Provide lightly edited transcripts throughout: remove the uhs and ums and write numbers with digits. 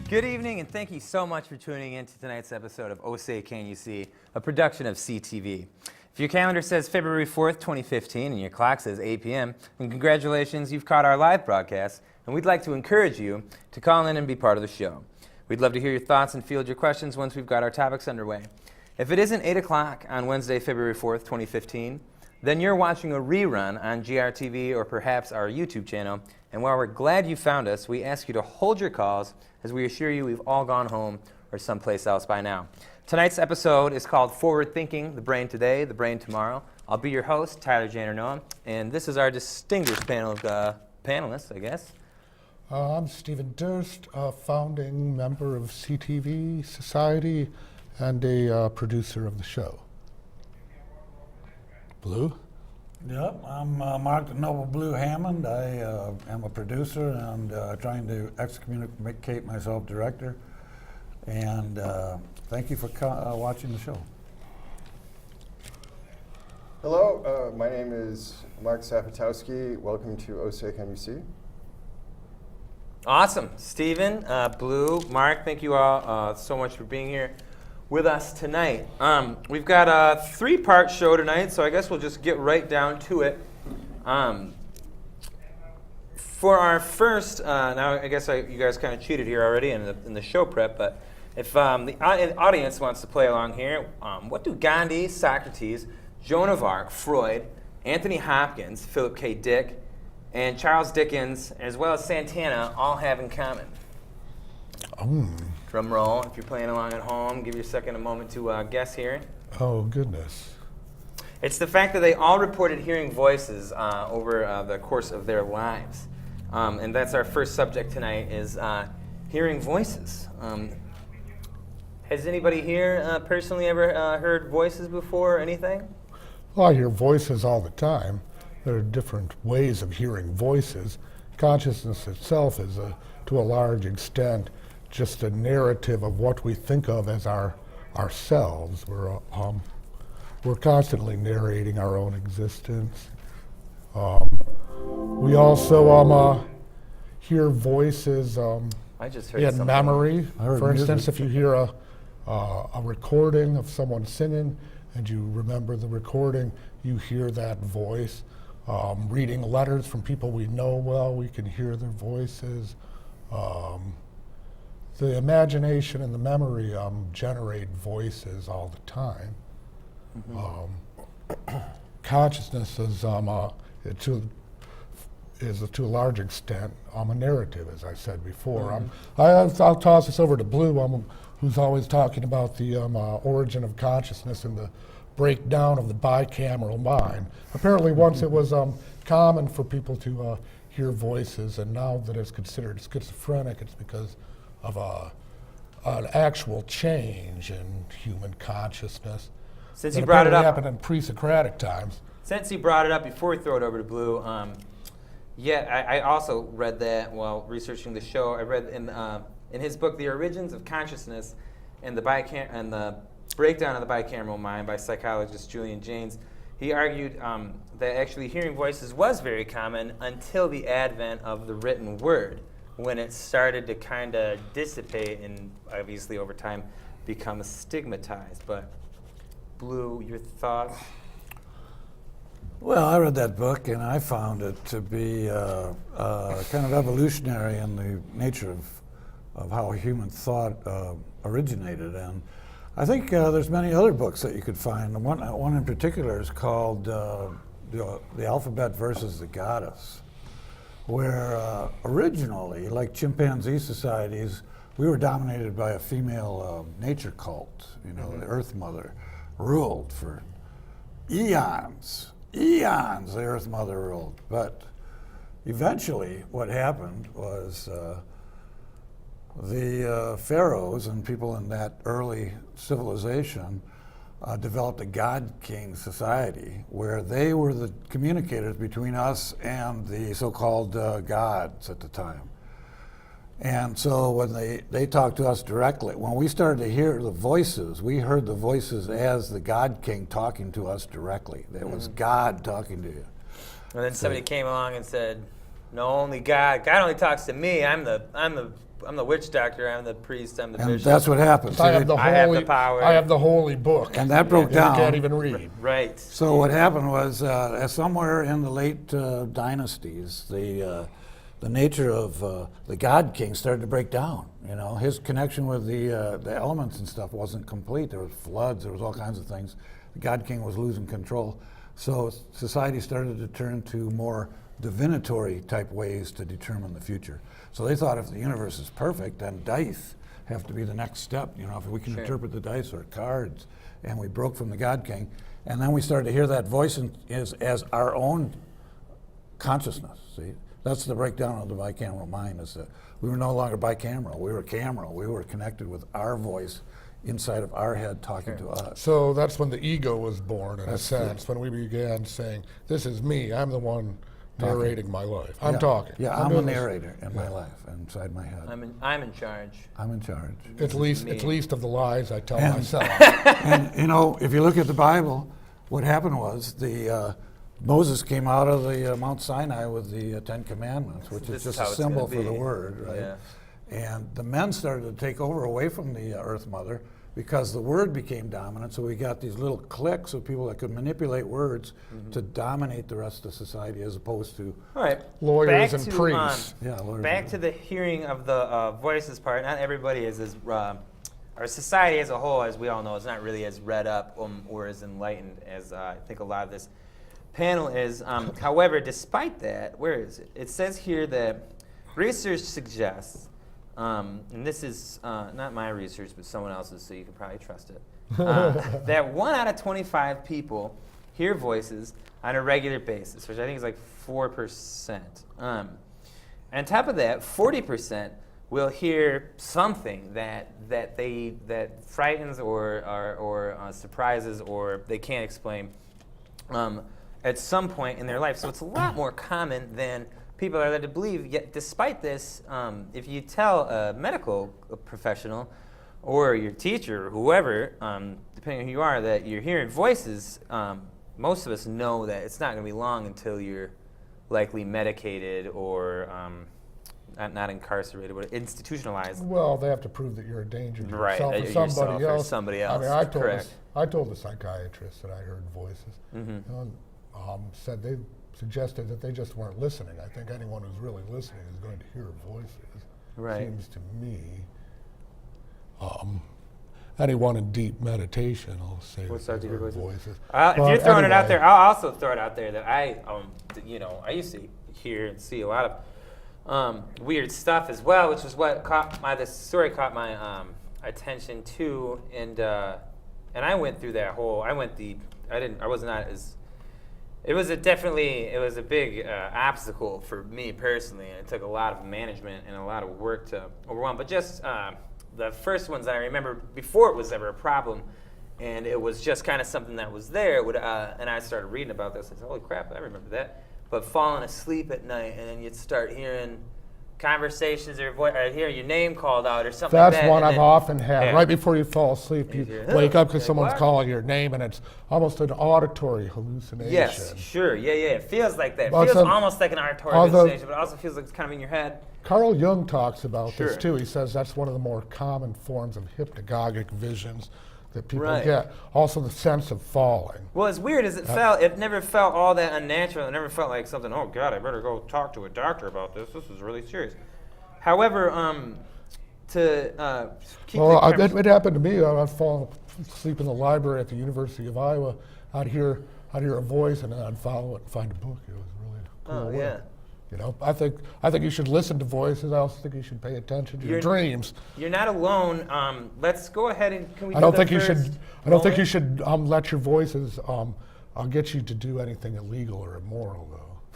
Good evening, and thank you so much for tuning in to tonight's episode of Oh Say Can You See, a production of CTV. If your calendar says February 4th, 2015, and your clock says 8 p.m., then congratulations, you've caught our live broadcast, and we'd like to encourage you to call in and be part of the show. We'd love to hear your thoughts and field your questions once we've got our topics underway. If it isn't 8 o'clock on Wednesday, February 4th, 2015, then you're watching a rerun on GRTV or perhaps our YouTube channel, and while we're glad you found us, we ask you to hold your calls as we assure you we've all gone home or someplace else by now. Tonight's episode is called Forward Thinking, the Brain Today, the Brain Tomorrow. I'll be your host, Tyler Jandernoa, and this is our distinguished panel of panelists, I guess. I'm Stephen Durst, a founding member of CTV Society and a producer of the show. Blue? Yep, I'm Mark the Noble Blue Hammond. I am a producer and trying to excommunicate myself director. And thank you for watching the show. Hello, my name is Mark Sapatowski. Welcome to Oh Say Can You See? Awesome. Stephen, Blue, Mark, thank you all so much for being here with us tonight. We've got a three-part show tonight, so I guess we'll just get right down to it. For our first, now I guess you guys kind of cheated here already in the show prep, but if the audience wants to play along here, what do Gandhi, Socrates, Joan of Arc, Freud, Anthony Hopkins, Philip K. Dick, and Charles Dickens, as well as Santana, all have in common? Drum roll, if you're playing along at home, give yourself a moment to guess here. Oh, goodness. It's the fact that they all reported hearing voices over the course of their lives. And that's our first subject tonight, is hearing voices. Has anybody here personally ever heard voices before or anything? Well, I hear voices all the time. There are different ways of hearing voices. Consciousness itself is, to a large extent, just a narrative of what we think of as ourselves. We're constantly narrating our own existence. We also hear voices I just heard in something. memory. For music. instance, if you hear a recording of someone singing and you remember the recording, you hear that voice. Reading letters from people we know well, we can hear their voices. The imagination and the memory generate voices all the time. Consciousness is to a large extent a narrative, as I said before. I'll toss this over to Blue, who's always talking about the origin of consciousness and the breakdown of the bicameral mind. Apparently once it was common for people to hear voices, and now that it's considered schizophrenic, it's because of an actual change in human consciousness. Since that you brought it apparently up, happened in pre-Socratic times. Since you brought it up, before we throw it over to Blue, I also read that while researching the show. I read in his book, The Origins of Consciousness and the Breakdown of the Bicameral Mind by psychologist Julian Jaynes, he argued that actually hearing voices was very common until the advent of the written word, when it started to kind of dissipate and obviously over time become stigmatized. But Blue, your thoughts? Well, I read that book and I found it to be kind of evolutionary in the nature of how human thought originated. And I think there's many other books that you could find. One in particular is called The Alphabet versus the Goddess, where originally, like chimpanzee societies, we were dominated by a female nature cult. The Earth Mother ruled for eons. Eons, the Earth Mother ruled. But eventually, what happened was the pharaohs and people in that early civilization developed a God King society where they were the communicators between us and the so-called gods at the time. And so when they talked to us directly, when we started to hear the voices, we heard the voices as the God King talking to us directly. It was God talking to you. And then somebody came along and said, "No, only God. God only talks to me. I'm the I'm the witch doctor. I'm the priest. I'm the And bishop. that's what happened. I have the I have the holy, power. I have the holy book. And that broke You down. can't even read. Right. So what happened was, somewhere in the late dynasties, the nature of the God King started to break down. You know, his connection with the elements and stuff wasn't complete. There was floods. There was all kinds of things. The God King was losing control. So society started to turn to more divinatory type ways to determine the future. So they thought if the universe is perfect, then dice have to be the next step. You know, if we can interpret the dice or cards, and we broke from the God King, and then we started to hear that voice as our own consciousness. See, that's the breakdown of the bicameral mind. Is that we were no longer bicameral. We were cameral. We were connected with our voice inside of our head talking to us. So that's when the ego was born, in a sense, when we began saying, this is me, I'm the one narrating my life. I'm talking. Yeah, I'm a narrator in my life, inside my head. I'm in charge. I'm in charge. It's least of the lies I tell And- myself. And you know, if you look at the Bible, what happened was Moses came out of the Mount Sinai with the Ten Commandments, which This is is just how a it's gonna symbol for the be. word, right? Yeah. And the men started to take over away from the Earth Mother because the word became dominant. So we got these little cliques of people that could manipulate words to dominate the rest of society, as opposed to All right. Lawyers Back and to, priests. lawyers. Back to the hearing of the voices part. Not everybody is as our society as a whole, as we all know, is not really as read up or as enlightened as I think a lot of this panel is. However, despite that, where is it? It says here that research suggests, and this is not my research, but someone else's, so you can probably trust it, that 1 out of 25 people hear voices on a regular basis, which I think is like 4%. On top of that, 40% will hear something that frightens or surprises or they can't explain at some point in their life. So it's a lot more common than people are led to believe. Yet, despite this, if you tell a medical professional or your teacher or whoever, depending on who you are, that you're hearing voices, most of us know that it's not going to be long until you're likely medicated or not incarcerated, but institutionalized. Well, they have to prove that you're a danger to Right, yourself or yourself somebody or else. somebody I mean, else, correct. I told the psychiatrist that I heard voices. Mm-hmm. You know, said they suggested that they just weren't listening. I think anyone who's really listening is going to hear voices. Right. Seems to me. Anyone in deep meditation will say We'll that start they've to hear heard voices. voices. If But you're throwing it out anyway, there, I'll also throw it out there that I used to hear and see a lot of weird stuff as well, which is what this story caught my attention too, and I went through that whole. I was not as. It was a big obstacle for me personally, and it took a lot of management and a lot of work to overwhelm. But just the first ones that I remember before it was ever a problem, and it was just kind of something that was there. And I started reading about this. I said, "Holy crap, I remember that." But falling asleep at night, and then you'd start hearing conversations or hearing your name called out or something like that's that. one and I've then- often had. Yeah. Right before you fall asleep, you hear, wake up because like, someone's what? calling your name, and it's almost an auditory hallucination. Yes, sure, yeah. It feels like that. It Well, feels some- almost like an auditory although- hallucination, but it also feels like it's kind of in your head. Carl Jung talks about Sure. this too. He says that's one of the more common forms of hypnagogic visions that people Right. get. Also, the sense of falling. Well, as weird as it never felt all that unnatural. It never felt like something, oh, God, I better go talk to a doctor about this. This is really serious. However, to keep Well, the conversation- it happened to me. I'd fall asleep in the library at the University of Iowa. I'd hear a voice, and then I'd follow it and find a book. It was really cool. Oh, way. yeah. You know, I think you should listen to voices. I also think you should pay attention to your dreams. You're not alone. Let's go ahead and can we I don't do think the you first should. I don't think you moment? should let your voices get you to do anything illegal or immoral,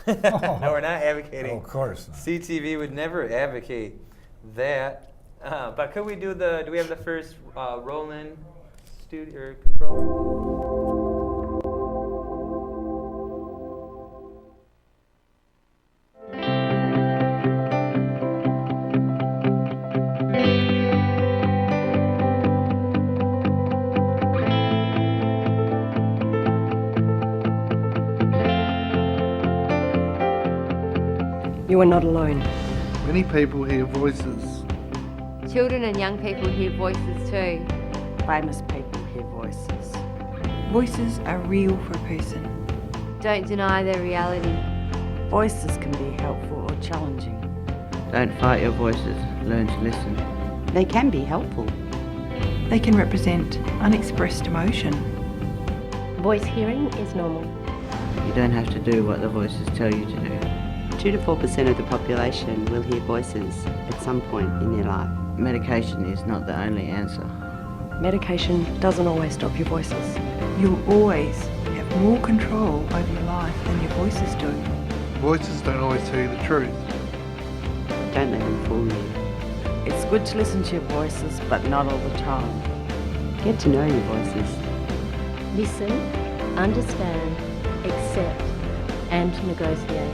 though. No, we're not advocating. Oh, of course not. CTV would never advocate that. But could we do we have the first roll-in studio or control? You are not alone. Many people hear voices. Children and young people hear voices too. Famous people hear voices. Voices are real for a person. Don't deny their reality. Voices can be helpful or challenging. Don't fight your voices, learn to listen. They can be helpful. They can represent unexpressed emotion. Voice hearing is normal. You don't have to do what the voices tell you to do. 2 to 4% of the population will hear voices at some point in their life. Medication is not the only answer. Medication doesn't always stop your voices. You'll always have more control over your life than your voices do. Voices don't always tell you the truth. Don't let them fool you. It's good to listen to your voices, but not all the time. Get to know your voices. Listen, understand, accept, and negotiate.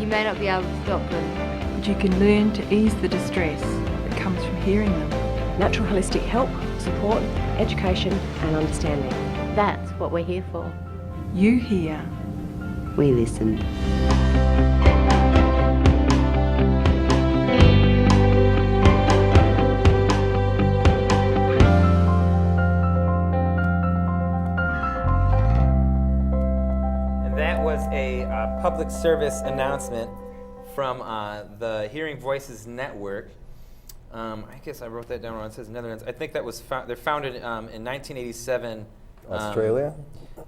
You may not be able to stop them. But you can learn to ease the distress that comes from hearing them. Natural holistic help, support, education, and understanding. That's what we're here for. You hear. We listen. And that was a public service announcement from the Hearing Voices Network. I guess I wrote that down wrong. It says Netherlands. I think that was they're founded in 1987. Australia?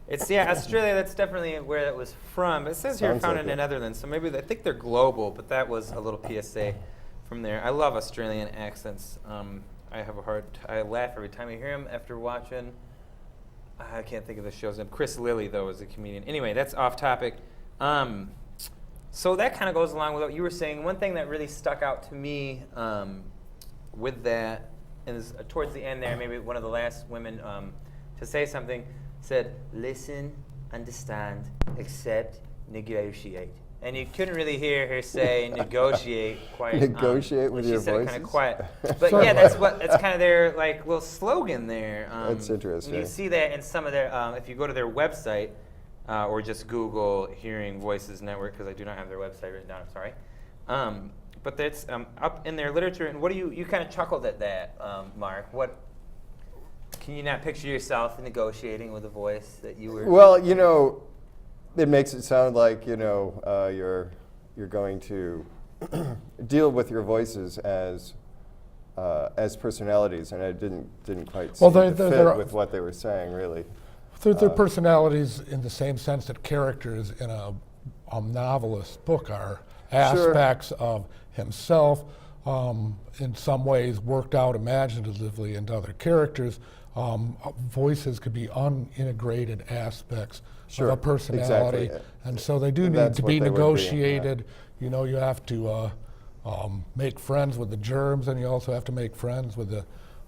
It's Australia. That's definitely where that was from. But it says here Sounds founded like in the it. Netherlands, so maybe I think they're global. But that was a little PSA from there. I love Australian accents. I have a I laugh every time I hear them after watching. I can't think of the show's name. Chris Lilly, though, is a comedian. Anyway, that's off topic. So that kind of goes along with what you were saying. One thing that really stuck out to me with that is towards the end there, maybe one of the last women to say something said, listen, understand, accept, negotiate. And you couldn't really hear her say negotiate quite. Negotiate with your She said it kind voices? of quiet. But yeah, that's kind of their like little slogan there. That's interesting. You see that in some of their, if you go to their website, or just Google Hearing Voices Network, because I do not have their website written down, I'm sorry. But that's up in their literature, and what do you kind of chuckled at that, Mark. What, can you not picture yourself negotiating with a voice that you were? Well, it makes it sound like, you're going to deal with your voices as personalities, and it didn't quite seem to fit with what they were saying, really. Their personalities in the same sense that characters in a novelist book are aspects of himself, in some ways worked out imaginatively into other characters. Voices could be unintegrated aspects of a personality, exactly. and so they do need That's to what be they would be, negotiated. You have to make friends with the germs, and you also have to make friends with the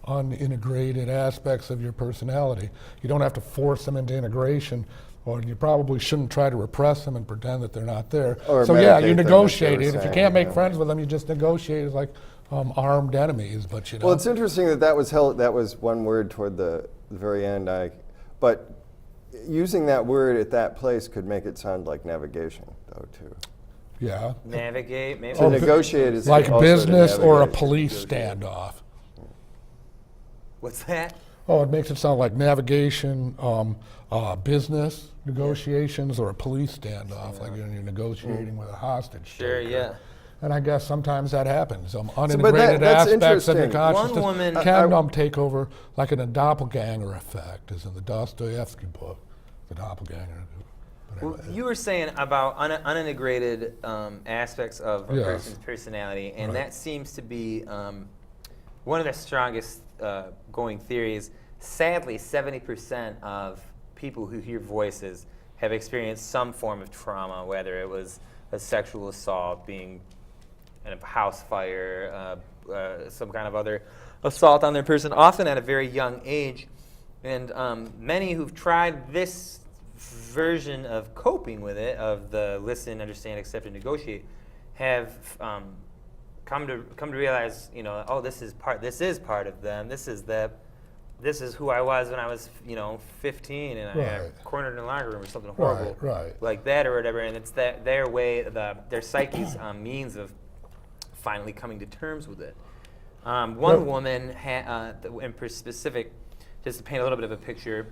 unintegrated aspects of your personality. You don't have to force them into integration, or you probably shouldn't try to repress them and pretend that they're not there. Or So yeah, you medicate them, negotiate as it. they were If you saying, can't make friends with them, you just negotiate. It's like armed enemies, but Well, it's interesting that that was one word toward the very end. But using that word at that place could make it sound like navigation, though, too. yeah. Navigate, maybe. To negotiate is Like also business to or a navigate, police negotiate. standoff. What's that? Oh, it makes it sound like navigation, business negotiations, or a police standoff, like you're negotiating with a hostage. Sure, taker. yeah. And I guess sometimes that happens. but Unintegrated that's aspects of your interesting. consciousness One woman- can take over, like in a doppelganger effect, as in the Dostoevsky book, the doppelganger. But Well, anyway. you were saying about unintegrated aspects of a Yes. person's personality, and Right. that seems to be one of the strongest going theories. Sadly, 70% of people who hear voices have experienced some form of trauma, whether it was a sexual assault, being in a house fire, some kind of other assault on their person, often at a very young age. And many who've tried this version of coping with it, of the listen, understand, accept, and negotiate, have come to realize, oh, this is part of them. This is who I was when I was, 15, and I got Right. cornered in a locker room or something horrible right. like that or whatever. And it's their way, their psyche's means of finally coming to terms with it. One woman, in specific, just to paint a little bit of a picture,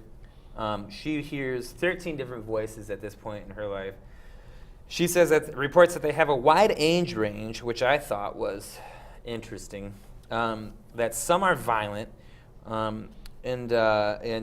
she hears 13 different voices at this point in her life. She says that reports that they have a wide age range, which I thought was interesting. That some are violent, and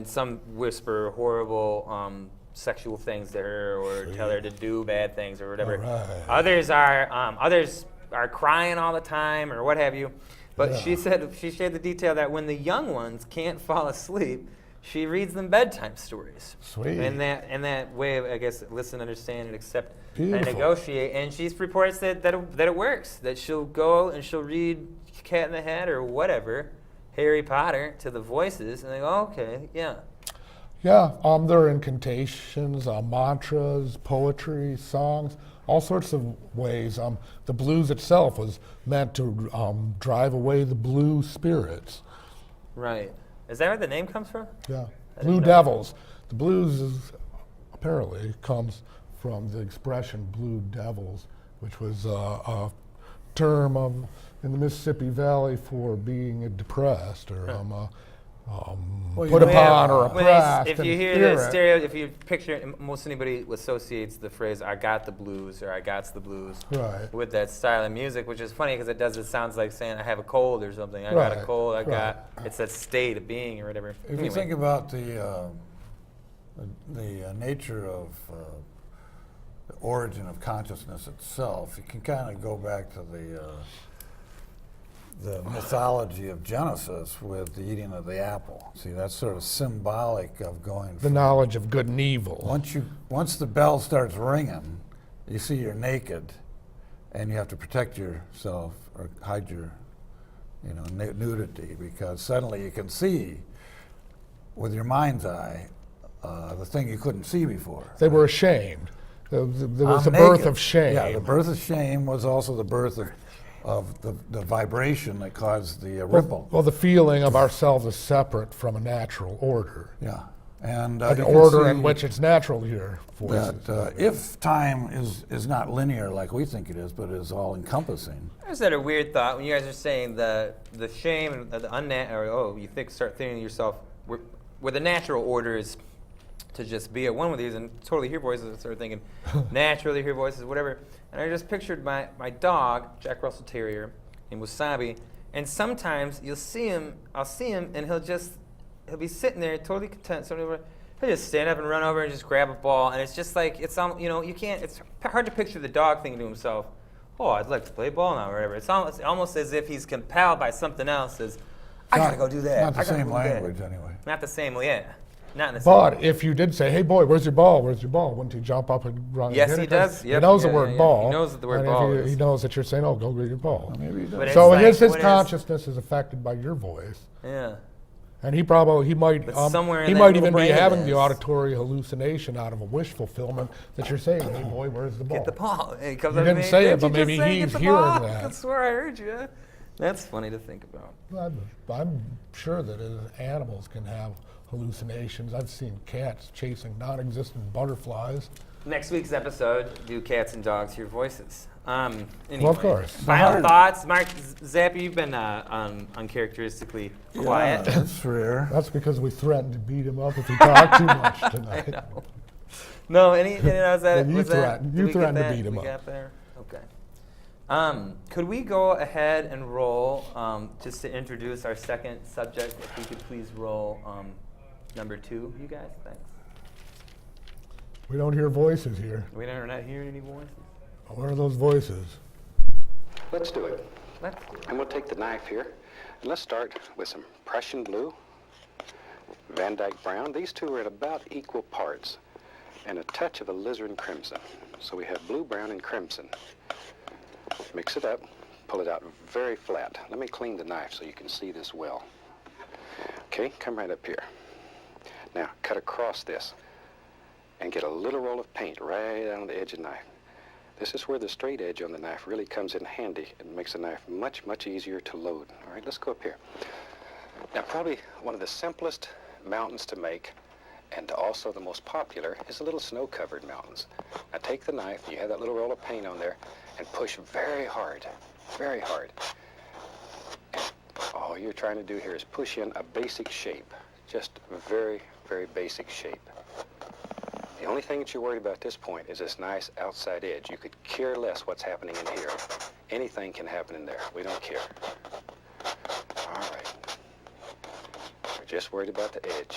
some whisper horrible sexual things to her, or tell her to do bad things, or whatever. Right. Others are crying all the time, or what have you. But she shared the detail that when the young ones can't fall asleep, she reads them bedtime stories. Sweet. And that way of, I guess, listen, understand, and accept, Beautiful. and negotiate. And she reports that it works. That she'll go and she'll read Cat in the Hat or whatever, Harry Potter, to the voices, and they go, okay, yeah. Yeah, there are incantations, mantras, poetry, songs, all sorts of ways. The blues itself was meant to drive away the blue spirits. Right. Is that where the name comes from? Yeah, blue devils. The blues apparently comes from the expression blue devils, which was a term in the Mississippi Valley for being depressed or put upon or oppressed. If you in hear the spirit. if you picture it, most anybody associates the phrase "I got the blues" or "I got the blues" Right. with that style of music, which is funny because it sounds like saying "I have a cold" or something. I got a cold. It's that state of being or whatever. If you think about the nature of the origin of consciousness itself, you can kind of go back to the mythology of Genesis with the eating of the apple. See, that's sort of symbolic of going The knowledge of good and evil. Once the bell starts ringing, you see you're naked, and you have to protect yourself or hide your, nudity, because suddenly you can see with your mind's eye the thing you couldn't see before. They were ashamed. There was the birth of shame. Yeah, the birth of shame was also the birth of the vibration that caused the ripple. Well, the feeling of ourselves as separate from a natural order. Yeah, and an you can order see in which it's natural to hear voices. that if time is not linear like we think it is, but is all encompassing. I just had a weird thought when you guys are saying the shame and the unnatural. You start thinking to yourself where the natural order is to just be at one with these and totally hear voices. I started thinking naturally hear voices, whatever. And I just pictured my dog, Jack Russell Terrier, named Wasabi, and sometimes I'll see him, and he'll be sitting there totally content. He'll just stand up and run over and just grab a ball, and it's just like, it's hard to picture the dog thinking to himself, oh, I'd like to play ball now, or whatever. It's almost as if he's compelled by something else, I gotta go do that. Not the same language, anyway. Not the same, yeah. Not in the same way. But if you did say, hey boy, where's your ball? Where's your ball? Wouldn't he jump up and run? Yes, and he hit it? 'Cause does. He Yep. knows the Yeah, word yeah. ball. He knows that the word and ball He is. knows that you're saying, oh, go get your ball. Well, maybe he does. But it's So like, his what is- consciousness is affected by your voice. Yeah. And he might But somewhere in he that might little even be brain of having the his- auditory hallucination out of a wish fulfillment that you're saying, hey boy, where's the ball? Get the ball. And he comes You up to didn't me, say it, "Didn't but you maybe just say he's get the hearing ball?" that. I swear I heard you. That's funny to think about. I'm sure that animals can have hallucinations. I've seen cats chasing non-existent butterflies. Next week's episode, do cats and dogs hear voices? Anyway, Well, of course. Final thoughts, Mark Zappi. You've been uncharacteristically quiet. Yeah, that's rare. That's because we threatened to beat him up if he talked too much tonight. No, was that? You was that- threatened- did you we get threatened to that? beat him We up. got there? Okay. Could we go ahead and roll, just to introduce our second subject, if we could please roll number 2, you guys? Thanks. We don't hear voices here. We're not hearing any voices? What are those voices? Let's do it. Let's do it. And we'll take the knife here, and let's start with some Prussian blue, Van Dyke brown. These two are at about equal parts, and a touch of alizarin crimson. So we have blue, brown, and crimson. Mix it up, pull it out very flat. Let me clean the knife so you can see this well. Okay, come right up here. Now, cut across this and get a little roll of paint right on the edge of the knife. This is where the straight edge on the knife really comes in handy and makes the knife much, much easier to load. All right, let's go up here. Now, probably one of the simplest mountains to make, and also the most popular, is the little snow-covered mountains. Now, take the knife, you have that little roll of paint on there, and push very hard, very hard. And All you're trying to do here is push in a basic shape, just a very, very basic shape. The only thing that you're worried about at this point is this nice outside edge. You could care less what's happening in here. Anything can happen in there. We don't care. All right. We're just worried about the edge.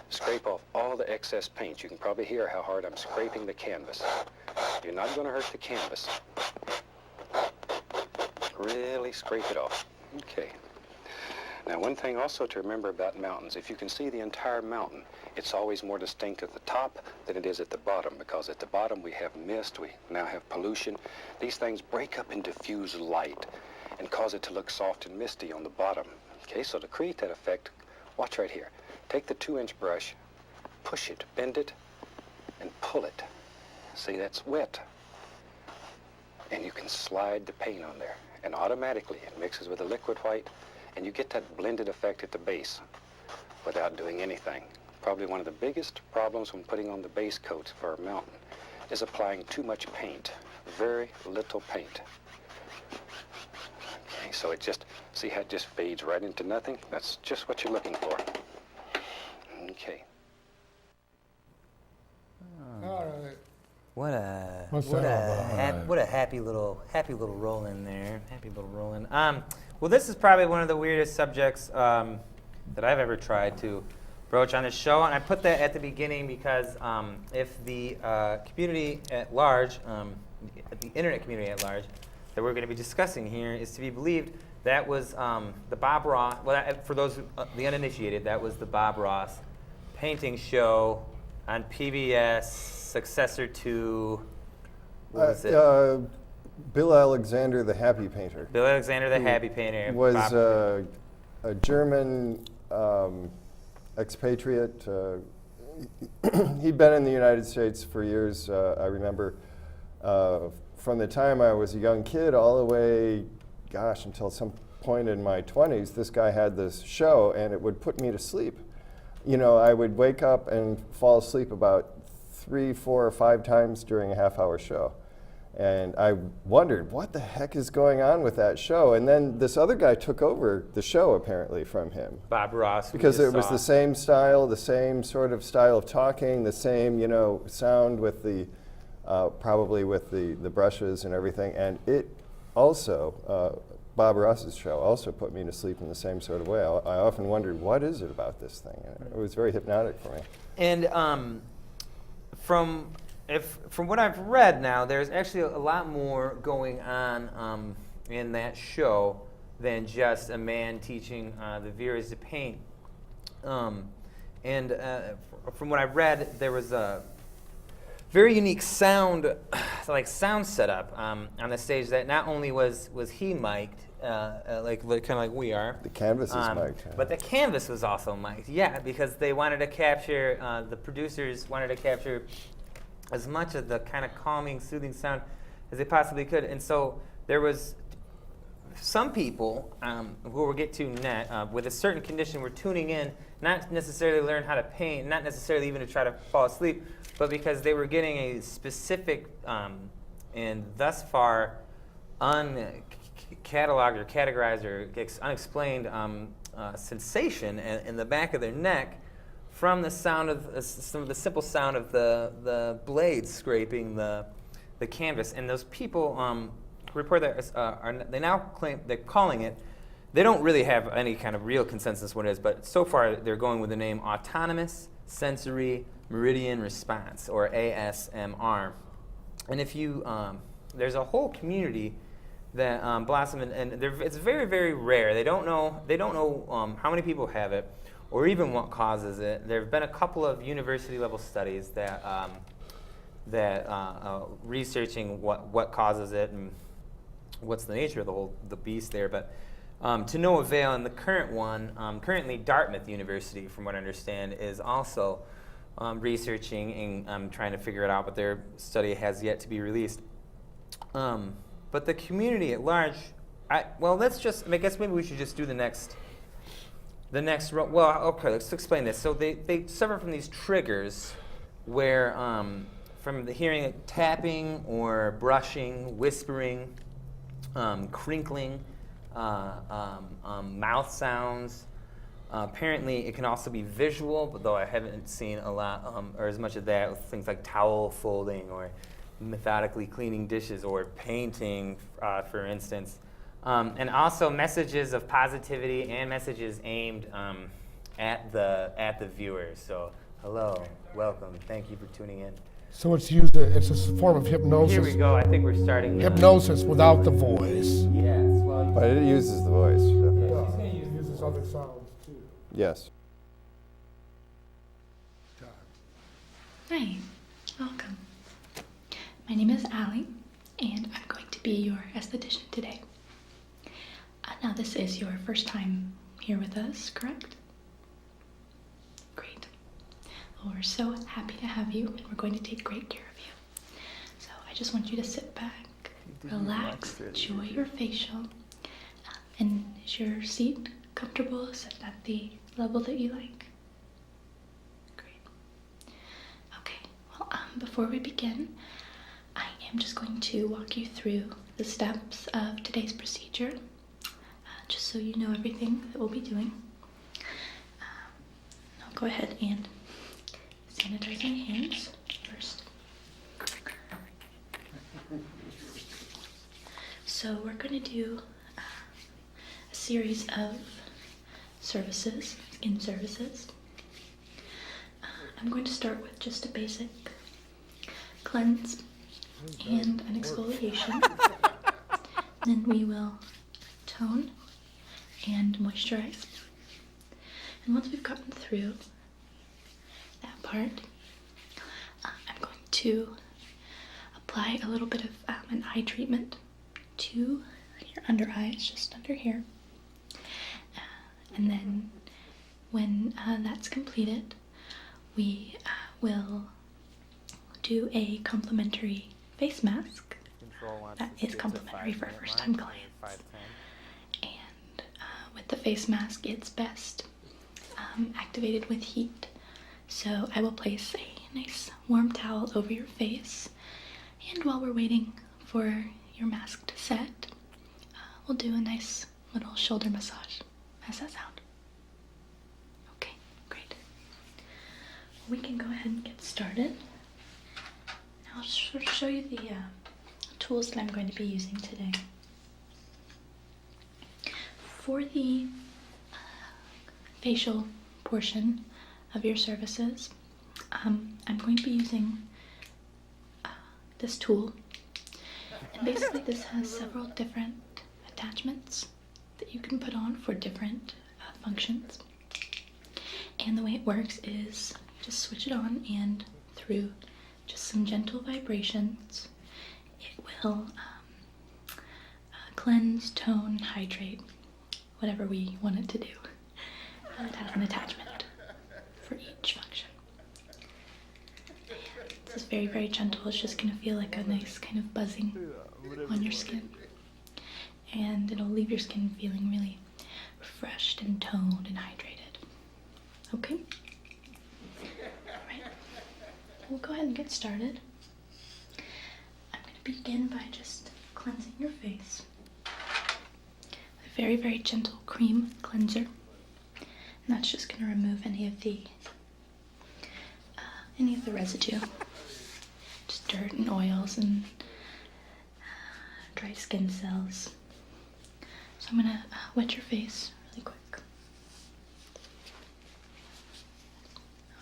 Scrape off all the excess paint. You can probably hear how hard I'm scraping the canvas. You're not going to hurt the canvas. Really scrape it off. Okay. Now, one thing also to remember about mountains, if you can see the entire mountain, it's always more distinct at the top than it is at the bottom, because at the bottom we have mist, we now have pollution. These things break up and diffuse light and cause it to look soft and misty on the bottom. Okay, so to create that effect, watch right here. Take the 2-inch brush, push it, bend it, and pull it. See, that's wet. And you can slide the paint on there, and automatically it mixes with the liquid white, and you get that blended effect at the base without doing anything. Probably one of the biggest problems when putting on the base coats for a mountain is applying too much paint, very little paint. Okay, so it just, see how it just fades right into nothing? That's just what you're looking for. Okay. All right. What a What's what that a about? what a happy little roll in there. Happy little roll in. Well, this is probably one of the weirdest subjects that I've ever tried to broach on this show, and I put that at the beginning because if the community at large, the internet community at large, that we're going to be discussing here is to be believed, that was the Bob Ross. Well, for those the uninitiated, that was the Bob Ross painting show on PBS, successor to what was it? Bill Alexander, the Happy Painter. Bill Alexander, the Happy Painter. Was a German expatriate. He'd been in the United States for years. I remember from the time I was a young kid all the way, gosh, until some point in my 20s, this guy had this show, and it would put me to sleep. You know, I would wake up and fall asleep about 3, 4, or 5 times during a half-hour show. And I wondered, what the heck is going on with that show? And then this other guy took over the show, apparently, from him. Bob Ross. Because it was the same style, the same sort of style of talking, the same, you know, sound with the, probably with the brushes and everything. And it also, Bob Ross's show also put me to sleep in the same sort of way. I often wondered, what is it about this thing? And it was very hypnotic for me. And from what I've read now, there's actually a lot more going on in that show than just a man teaching the viewers to paint. From what I've read, there was a very unique sound setup on the stage that not only was he mic'd, kind of like we are. The canvas is mic'd. But the canvas was also mic'd, yeah, because they wanted to capture, the producers wanted to capture as much of the kind of calming, soothing sound as they possibly could. And so there was some people who we'll get to next, with a certain condition were tuning in, not necessarily to learn how to paint, not necessarily even to try to fall asleep, but because they were getting a specific and thus far uncatalogued or categorized or unexplained sensation in the back of their neck from the sound of some of the simple sound of the blades scraping the canvas. And those people report that they now claim they're calling it. They don't really have any kind of real consensus what it is, but so far they're going with the name Autonomous Sensory Meridian Response, or ASMR. And if you there's a whole community that blossomed, and it's very, very rare. They don't know how many people have it, or even what causes it. There have been a couple of university-level studies that researching what causes it and what's the nature of the beast there, but to no avail. And the current one, currently Dartmouth University, from what I understand, is also researching and trying to figure it out, but their study has yet to be released. But the community at large, I guess maybe we should just do the next row. Well, okay, let's explain this. So they suffer from these triggers where, from the hearing tapping or brushing, whispering, crinkling, mouth sounds. Apparently, it can also be visual, but though I haven't seen a lot or as much of that with things like towel folding or methodically cleaning dishes or painting, for instance. And also messages of positivity and messages aimed at the viewers. So, hello, welcome, thank you for tuning in. So it's used. It's a form of hypnosis. Here we go. I think we're starting. Hypnosis without the voice. Yes. Well, But it uses the voice. Definitely. Yeah, he's going to use other sounds too. Yes. Hi, welcome. My name is Allie, and I'm going to be your esthetician today. Now, this is your first time here with us, correct? Great. Well, we're so happy to have you, and we're going to take great care of you. So I just want you to sit back, relax, enjoy your facial. And is your seat comfortable? Is it at the level that you like? Great. Okay, well, before we begin, I am just going to walk you through the steps of today's procedure, just so you know everything that we'll be doing. I'll go ahead and sanitize my hands first. So we're going to do a series of services, skin services. I'm going to start with just a basic cleanse and an exfoliation. Then we will tone and moisturize. And once we've gotten through that part, I'm going to apply a little bit of an eye treatment to your under eyes, just under here. And then when that's completed, we will do a complimentary face mask that is complimentary for first-time clients. And with the face mask, it's best activated with heat. So I will place a nice warm towel over your face, and while we're waiting for your mask to set, we'll do a nice little shoulder massage. How's that sound? Okay, great. We can go ahead and get started. Now I'll show you the tools that I'm going to be using today. For the facial portion of your services, I'm going to be using this tool. And basically this has several different attachments that you can put on for different functions. And the way it works is just switch it on, and through just some gentle vibrations, it will cleanse, tone, hydrate, whatever we want it to do. It has an attachment for each function. This is very, very gentle. It's just going to feel like a nice kind of buzzing on your skin. And it'll leave your skin feeling really refreshed and toned and hydrated. Okay? Alright. We'll go ahead and get started. I'm going to begin by just cleansing your face. A very, very gentle cream cleanser. And that's just going to remove any of the residue. Just dirt and oils and dry skin cells. So I'm going to wet your face really quick.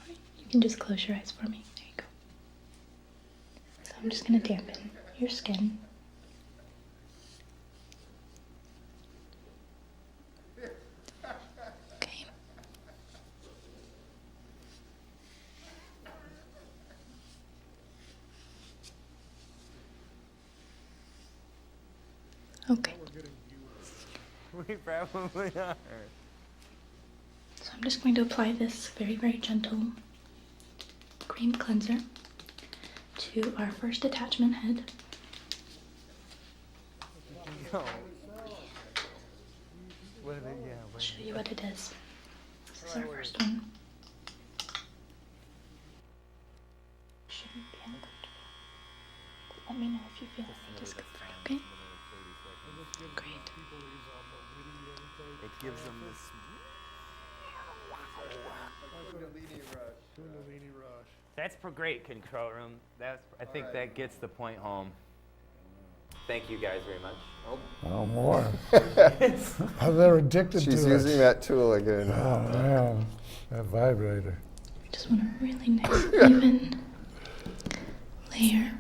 Alright, you can just close your eyes for me. There you go. So I'm just going to dampen your skin. Okay. Okay. We probably are. So I'm just going to apply this very, very gentle cream cleanser to our first attachment head. Yo. I'll show you what it is. This is our first one. Shouldn't be uncomfortable. Let me know if you feel any discomfort, okay? Great. That's great, control room. I think that gets the point home. Thank you guys very much. Oh, more. They're addicted to it. She's using that tool again. Oh, man. That vibrator. I just want a really nice, even layer.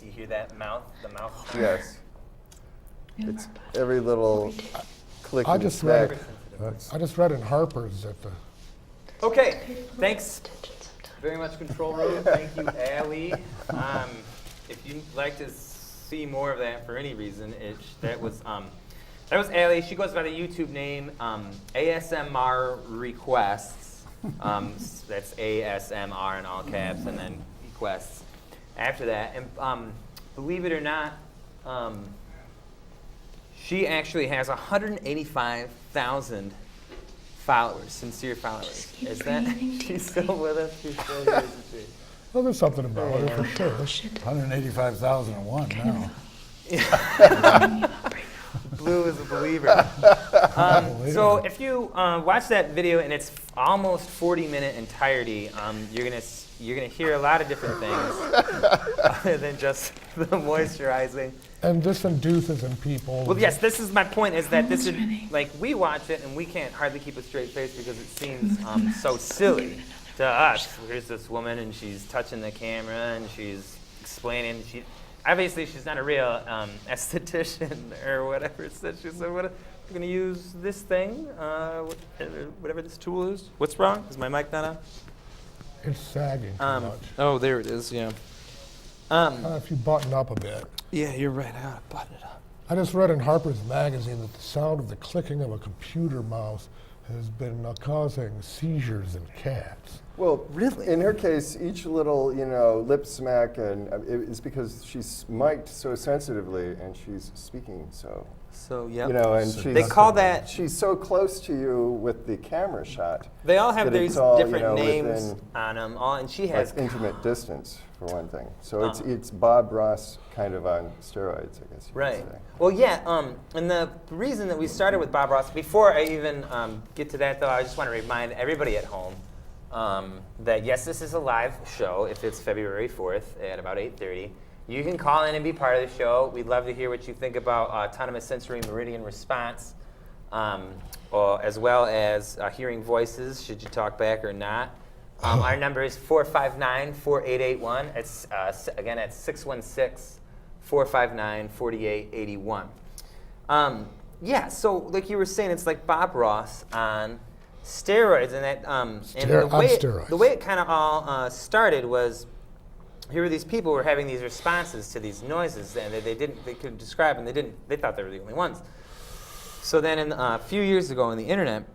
You hear that mouth? The mouth? Yes. It's every little click I and just smack. read in Harper's that the Okay, thanks very much, control room. Thank you, Allie. If you'd like to see more of that for any reason, that was Allie. She goes by the YouTube name ASMR Requests. That's ASMR in all caps, and then requests after that. And believe it or not, she actually has 185,000 followers, sincere followers. Is that? She's still with us. She's still here, isn't she? well, there's something about it for sure. 185,001 now. Blue is a believer. So if you watch that video in its almost 40-minute entirety, you're gonna hear a lot of different things other than just the moisturizing. And this induces in people. Well, yes, this is my point. Is that this is like we watch it and we can't hardly keep a straight face because it seems so silly to us. Here's this woman and she's touching the camera and she's explaining. Obviously she's not a real esthetician or whatever. So she said, "What? We're gonna use this thing, whatever this tool is. What's wrong? Is my mic not on? It's sagging too much. Oh, there it is. Yeah. If you button up a bit. Yeah, you're right. I gotta button it up. I just read in Harper's Magazine that the sound of the clicking of a computer mouse has been causing seizures in cats. Well, really, in her case, each little, lip smack and is because she's mic'd so sensitively and she's speaking so. So yeah. And they call that. She's so close to you with the camera shot. They all have these all, different names on them. And she has intimate distance for one thing. So it's Bob Ross kind of on steroids, I guess. You Right. could say. Well, yeah. And the reason that we started with Bob Ross, before I even get to that, though, I just want to remind everybody at home that yes, this is a live show. If it's February 4th at about 8:30. You can call in and be part of the show. We'd love to hear what you think about autonomous sensory meridian response, as well as hearing voices, should you talk back or not. Our number is 459-4881. It's, again, at 616-459-4881. Yeah, so like you were saying, it's like Bob Ross on steroids. And that, the way it kind of all started was, here were these people who were having these responses to these noises, and they couldn't describe, and they thought they were the only ones. So then, a few years ago on the internet,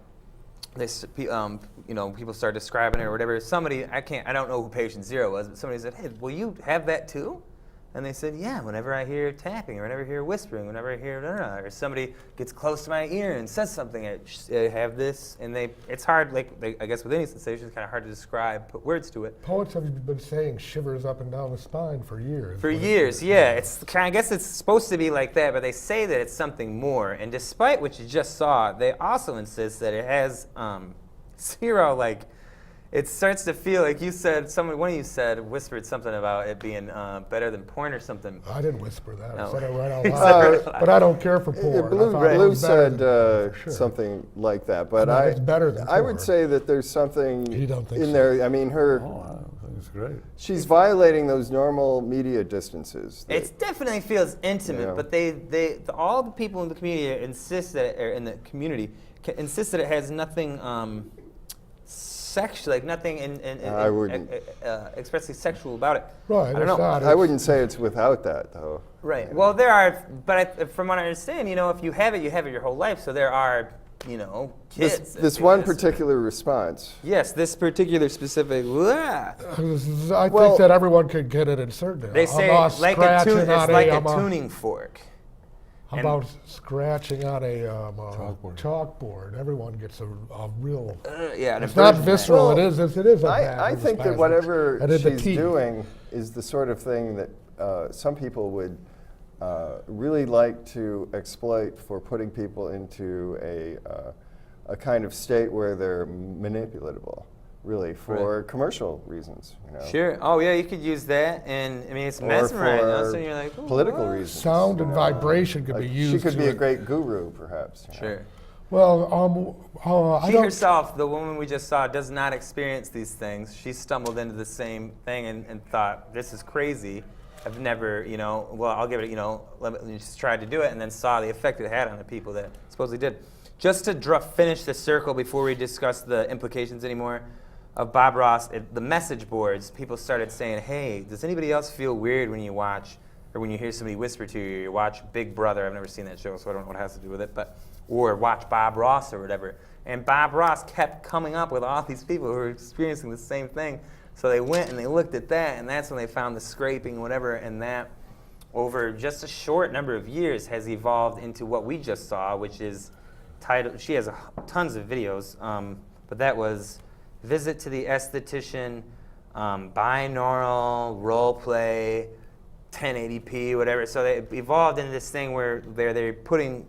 people started describing it or whatever. Somebody, I don't know who patient zero was, but somebody said, "Hey, will you have that too?" And they said, "Yeah, whenever I hear tapping, or whenever I hear whispering, whenever I hear or somebody gets close to my ear and says something, I have this." And it's hard, I guess with any sensation, it's kind of hard to describe, put words to it. Poets have been saying shivers up and down the spine for years. For years, yeah. I guess it's supposed to be like that, but they say that it's something more. And despite what you just saw, they also insist that it has zero, it starts to feel like you said, one of you whispered something about it being better than porn or something. I didn't whisper that. No. I said it right out loud. But I don't care for porn. Blue said something like that. But it's better than porn. I would say that there's something in there. I mean, I think it's great. She's violating those normal media distances. It definitely feels intimate, but all the people in the community insist that it has nothing sexual, nothing I wouldn't expressly sexual about it. Right. I don't know. I wouldn't say it's without that, though. Right. Well, there are, but from what I understand, if you have it, you have it your whole life. So there are, kids. This one particular response. Yes, this particular specific. I think that everyone could get it in certain. They say it's like a tuning fork. How about scratching on a chalkboard? Everyone gets a real. It's not visceral. Well, it is. I think that whatever she's doing is the sort of thing that some people would really like to exploit for putting people into a a kind of state where they're manipulatable, really, for commercial reasons. You know? Sure. Oh, yeah, you could use that. And, I mean, it's mesmerizing. All of a sudden you're like, political what? reasons. Sound and vibration could be used. She could be to a great guru, perhaps. You know? Sure. Well, I She don't. herself, the woman we just saw, does not experience these things. She stumbled into the same thing and thought, this is crazy. I've never, well, I'll give it, let me just tried to do it and then saw the effect it had on the people that supposedly did. Just to finish the circle before we discuss the implications anymore of Bob Ross, the message boards, people started saying, hey, does anybody else feel weird when you watch or when you hear somebody whisper to you, you watch Big Brother? I've never seen that show, so I don't know what it has to do with it, or watch Bob Ross or whatever. And Bob Ross kept coming up with all these people who were experiencing the same thing. So they went and they looked at that, and that's when they found the scraping, whatever, and that over just a short number of years has evolved into what we just saw, which is titled, she has tons of videos, but that was Visit to the Esthetician, Binaural, Role Play, 1080p, whatever. So they evolved into this thing where they're putting,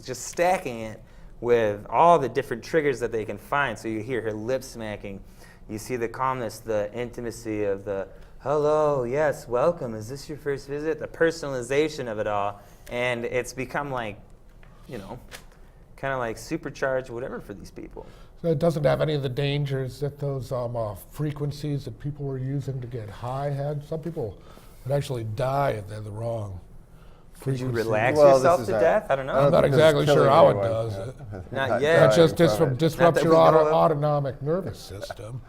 just stacking it with all the different triggers that they can find. So you hear her lip smacking. You see the calmness, the intimacy of the, hello, yes, welcome, is this your first visit? The personalization of it all. And it's become like, kind of like supercharged whatever for these people. So it doesn't have any of the dangers that those frequencies that people were using to get high had. Some people would actually die if they're the wrong frequency. Would you relax yourself to death? I don't know. I'm not exactly sure how it does it. Not yet. It just disrupts your autonomic nervous system.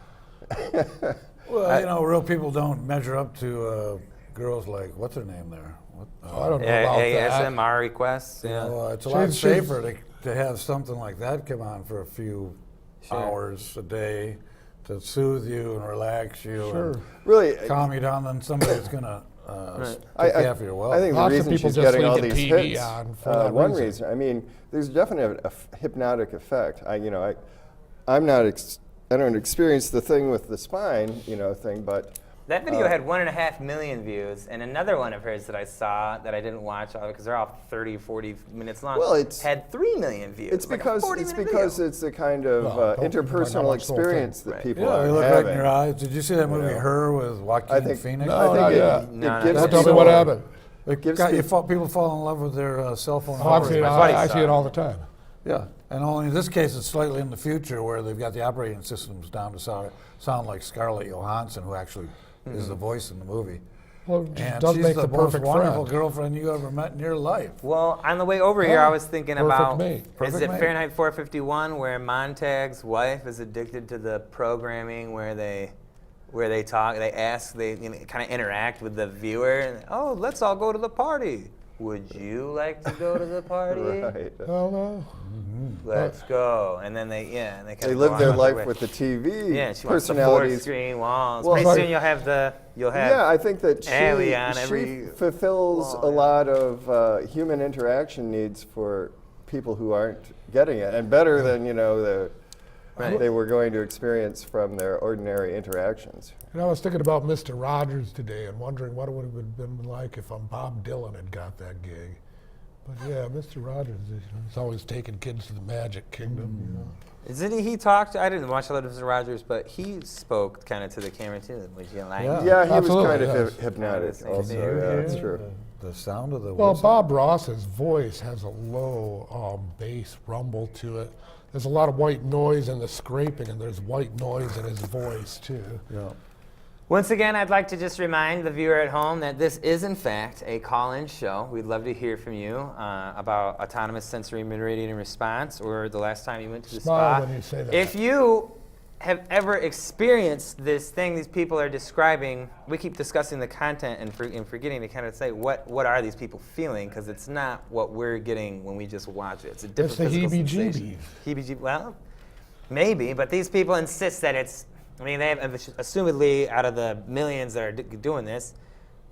Well, real people don't measure up to girls like, what's her name there? I don't know about that. ASMR requests. Yeah. It's a lot safer to have something like that come on for a few hours a day to soothe you and relax you and really calm you down than somebody that's going to take half of your wealth. I think Lots the of reason people she's just getting all leave the these TV hits, on for that one reason. reason. I mean, there's definitely a hypnotic effect. I'm not. I don't experience the thing with the spine, thing, but that video had 1.5 million views, and another one of hers that I saw that I didn't watch all because they're all 30, 40 minutes long. Well, it's had 3 million views. It's because it's a kind of interpersonal experience that people are having. Look right in your eyes. Did you see that movie Her with Joaquin Phoenix? No, tell me what happened. People fall in love with their cell phone. I see it all the time. Yeah, and only in this case it's slightly in the future where they've got the operating systems down to sound like Scarlett Johansson, who actually is the voice in the movie. Well, and does she's make the the most perfect wonderful friend. girlfriend you ever met in your life. Well, on the way over here, I was thinking about, is it mate. Fahrenheit 451 where Montag's wife is addicted to the programming where they talk, they ask, they kind of interact with the viewer. And, oh, let's all go to the party. Would you like to go to the party? Right. Oh no. Let's go. And then they kind of live their life with the TV. Yeah, she wants personalities. the 4-screen walls. Well, pretty soon you'll have Yeah, I think that she fulfills a lot of human interaction needs for people who aren't getting it, and better than they were going to experience from their ordinary interactions. And I was thinking about Mr. Rogers today and wondering what it would have been like if Bob Dylan had got that gig. But yeah, Mr. Rogers is always taking kids to the Magic Kingdom. Isn't he talked? I didn't watch a lot of Mr. Rogers, but he spoke kind of to the camera too. Would you like? Yeah, he was kind of hypnotic. Also, yeah, that's true. The sound of the Well, whistle. Bob Ross's voice has a low bass rumble to it. There's a lot of white noise in the scraping, and there's white noise in his voice too. Yeah. Once again, I'd like to just remind the viewer at home that this is, in fact, a call-in show. We'd love to hear from you about autonomous sensory meridian response or the last time you went to the Smile spa. when you say that. If you have ever experienced this thing these people are describing, we keep discussing the content and forgetting to kind of say what are these people feeling, because it's not what we're getting when we just watch it. It's a different physical sensation. Heebie-jeebies. Well, maybe, but these people insist that it's, they have assumedly out of the millions that are doing this,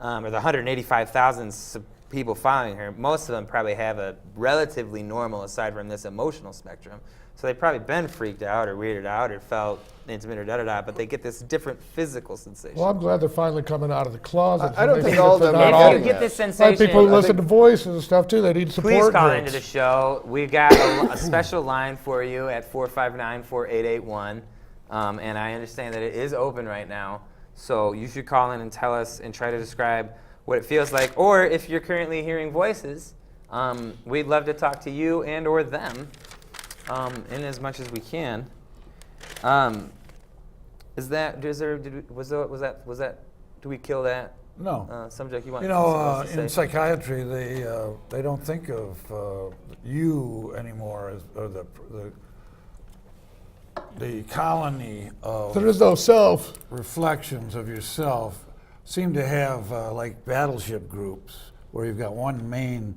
or the 185,000 people following her, most of them probably have a relatively normal, aside from this emotional spectrum. So they've probably been freaked out or weirded out or felt intimate or da-da-da, but they get this different physical sensation. Well, I'm glad they're finally coming out of the closet. I don't think all of them are If you getting get this Like sensation, people who listen to voices and stuff too, they need support please call groups. into the show. We've got a special line for you at 459-4881. And I understand that it is open right now. So you should call in and tell us and try to describe what it feels like. Or if you're currently hearing voices, we'd love to talk to you and or them in as much as we can. Do we kill that? No. Subject you want? You know, to say? in psychiatry, they don't think of you anymore as or the colony of There is no self. reflections of yourself seem to have like battleship groups where you've got one main